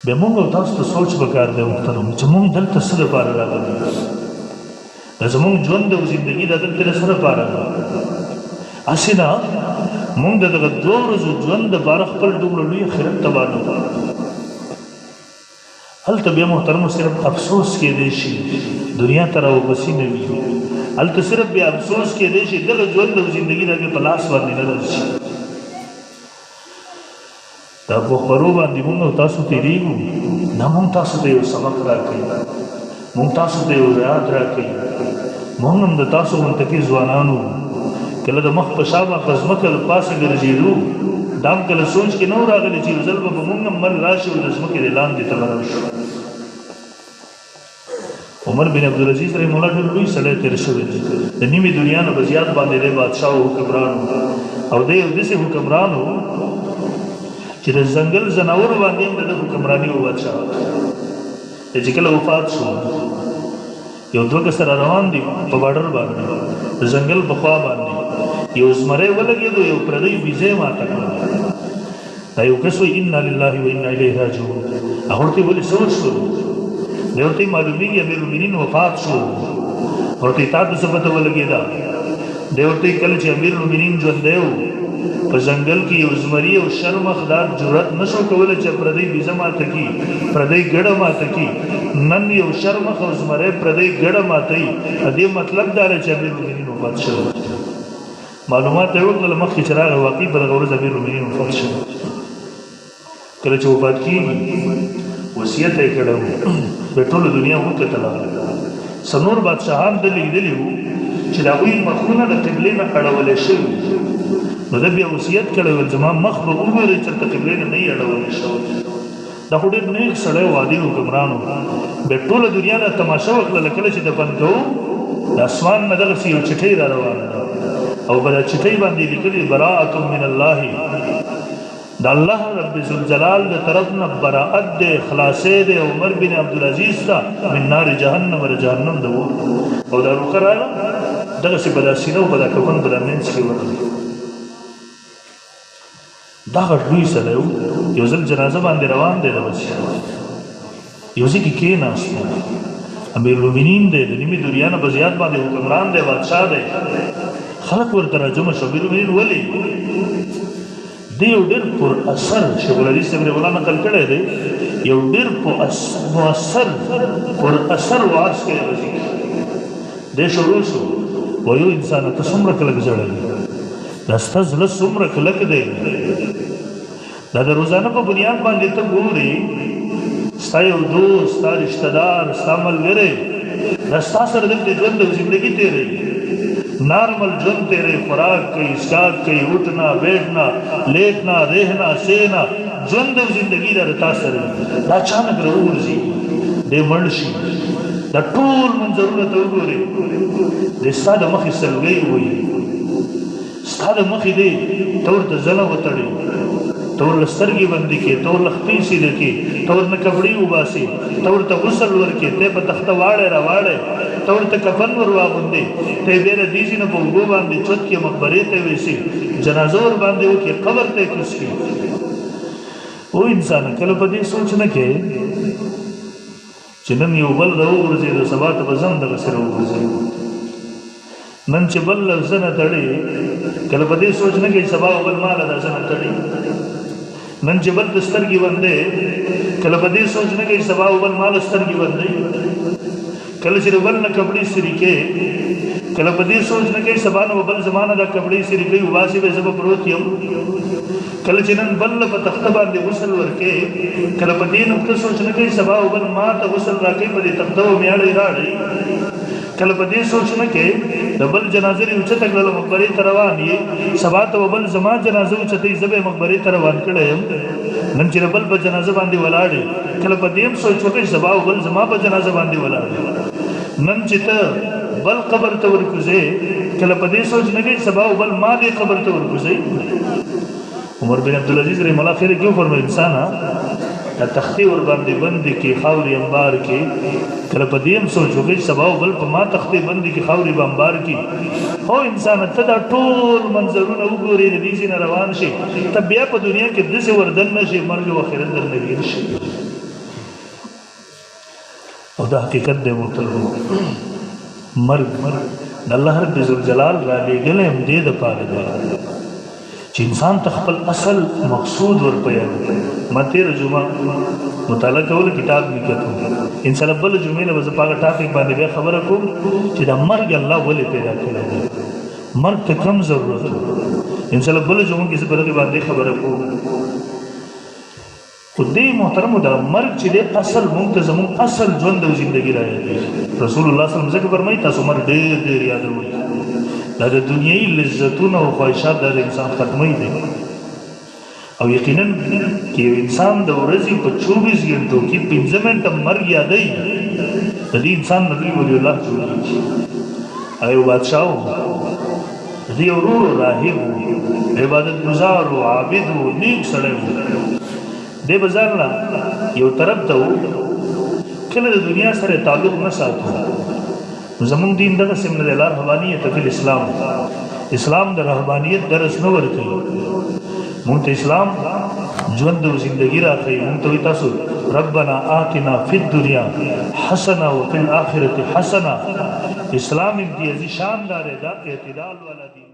بیا مونږ او تاسو ته سوچ پکار دی محترم چې مونږ دلته څه دپاره راغلي دا زمونږ ژوند او زندګي دا دلته د څه دپاره ده هسې نه مونږ د دغه 2 ورځو ژوند دپاره خپل دومره لوی آخرت تباه نه کړو هلته بیا محترمو صرف افسوس کېدی شي دنیا ته راوپسې نه وي هلته صرف بیا افسوس کېدی شي دغه ژوند او زندګي د هغې په لاس باندې نه درشي دا په خپرو باندې مونږ او تاسو تېرېږو دا مونږ تاسو ته یو سبق راکوي مونږ تاسو ته یو یاد راکوي مونږ هم د تاسو منطقي ځوانانو کله د مخ په شا په ځمکه د پاسه ګرځېدو دا هم کله سوچ کې نه و راغلی چې یو ځل به مونږ هم مر راشي او د ځمکې د لاندې ته به راشو عمر بن عبدالعزیز رحمه الله ډېر لوی سړی تېر شوی دی د نیمې دنیا نه به زیات باندې دی بادشاه او حکمران او دی یو داسې حکمران و چې د ځنګل ځناورو باندې هم د حکمراني و بادشاه چې کله وفات شو یو 2 کسه را روان دي په بارډر باندې د ځنګل په خوا باندې یو زمری ولګېدو یو پردی بیزه ماته کړه دا یو کس وایي انا لله و انا الیه راجعون هغه ورته ولې څه وشول دی ورته معلومیږي امیر المؤمنین وفات شو ورته تا ته څه پته ولګېده دی ورته کله چې امیر المؤمنین ژوندی و په ځنګل کې یو زمري او شرمخدار جرأت نشو کولی چې پردی بیزه ماته کړي پردی ګډه ماته کړي نن یو شرمخ او زمری پردی ګډه ماتوي دې مطلب دا دی چې امیر المؤمنین وفات شوی معلومات یې وکړل مخکې چې راغی واقعي په دغه ورځ امیر المؤمنین وفات شوی کله چې وفات کېږي وصیت یې کړی و د ټوله دنیا وکتله څلور بادشاهان ده لیدلي وو چې د هغوی مخونه د قبلې نه اړولی شوي نو ده بیا وصیت کړی و زما مخ به وګورئ چې د قبلې نه نه یې اړولی شوی دا خو ډېر نیک سړی و عادي حکمران و بیا ټوله دنیا نه تماشه وکړله کله چې دفن کوو د اسمان نه دغسې یو چټۍ را روانه ده او په دا چټۍ باندې لیکلي براءة من الله د الله رب ذوالجلال د طرف نه براءت دی خلاصې دی عمر بن عبدالعزیز ته من نار جهنم د جهنم د اور او دا روښه راغله دغسې په دا سینه او په دا کفن په دا منځ کې ورغلی دغه لوی سړی و یو ځل جنازه باندې روان دی د بچیانو یو ځای کې کېناست امیر المؤمنین دی د نیمې دنیا نه په زیات باندې حکمران دی بادشاه دی خلق ورته راجمع شو امیر المؤمنین ولې دی یو ډېر پر اثر شیخ الحدیث صاحب رحمه الله نقل کړی دی یو ډېر مؤثر پر اثر واعظ کوي دی شروع شو وایو انسانه ته څومره کلک ژړوي دا ستا زړه څومره کلک دی دا د روزانه په بنیاد باندې ته ګورې ستا یو دوست ستا رشته دار ستا ملګری دا ستا سره دلته ژوند او زندګي تېروي نارمل ژوند تیرے خوراک کئی اسکاک کئی اٹھنا بیٹھنا لیٹنا رہنا سینا ژوند او زندگی دا رتا سره دا اچانک راوګرځي دی مړ شي دا ټول منظرونه ته وګورې د ستا د مخې سلګۍ ووایي ستا د مخې دی ته ورته زنه وتړې ته ورله سترګې بندې کړې ته ورله خپې سیده کړې ته ورنه کپړې وباسې ته ورته غسل ورکړې ته په تخته واړی راواړی ته ورته کفن ور واغوندې ته یې بیا د دې ځای نه په اوږو باندې چوت کې مقبرې ته ویسې جنازه ور باندې وکړې قبر ته یې کوز کړې او انسانه کله په دې سوچ نه کې چې نن یو بل راوغورځېدو سبا ته به زه هم دغسې راوغورځېږم نن چې بل له زنه تړې کله په دې سوچ نه کې سبا بل ما له دا زنه تړې نن چې بل ته سترګې بندې کله په دې سوچ نه کې سبا بل ما له سترګې بندې کله چې بل نه کپړې سري کې کله په دې سوچ نه کې سبا نه بل زمانه دا کپړې سري کوي وباسي به زه به پروت یم کله چې نن بل په تخته باندې غسل ورکې کله په دې نقطه سوچ نه کې سبا بل ما ته غسل راکوي په دې تخته ومیاړې راړې کله په دې سوچ نه کې د بل جنازه لري اوچته کړله مقبرې ته روان یې سبا ته بل زما جنازه اوچتې زه به مقبرې ته روان کړی یم نن چې بل په جنازه باندې ولاړې کله په دې هم سوچ وکړې سبا بل زما په جنازه باندې ولاړې نن چې ته بل قبر ته ورکوځې کله په دې سوچ نه کې سبا بل ما دې قبر ته ورکوځې عمر بن عبدالعزیز رحمه الله خیر کیوں فرمایي انسانه دا تختی ور باندې بندې کې خاورې انبار کې کله په دې هم سوچ وکړې سبا بل په ما تختی بندې کې خاورې به انبار کې هو انسانه ته دا ټول منظرونه وګورې د دې ځای نه روان شي ته بیا په دنیا کې داسې وردن نه شي مرګ او آخرت درنه ویر شي دا حقیقت دے محترم مرگ اللہ رب ذوالجلال را لے گلے ہم دے دا پارے دے چې انسان تخپل اصل مقصود ور پیدا ما تیر جمعه مطالعه کول کتاب لیکتو ان شاء الله بل جمعه له وځ پاګه ټاپک باندې به خبره کوم چې د مرګ الله ولې پیدا کړی مرګ ته کم ضرورت ان شاء الله بل جمعه کې څه باندې خبره کوم خو دې محترم دا مرګ چې د اصل مونږ ته زموږ اصل ژوند او ژوندۍ راځي رسول الله صلی الله علیه وسلم فرمایي تاسو مرګ ډېر یادوي دا د دنیای لذتونه او خواهشات د انسان ختمي دي او یقینا چې انسان د ورځې په 24 غنټو کې 15 منټه مرګ یادای د دې انسان نبی ولی الله جوړي ایو بادشاہ دې ورور راهب عبادت گزار او عابد او نیک سره دې بازار لا یو طرف ته کله د دنیا سره تعلق نه ساتو زمون دین دغه سیمه د رهبانیت په اسلام د رهبانیت درس نه ورکوي مونږ ته اسلام ژوند او ژوندۍ راخی مونږ ته تاسو ربنا آتنا فی الدنیا حسنه وفي الاخره حسنه اسلام امتیازی شاندار ده اعتدال والا دین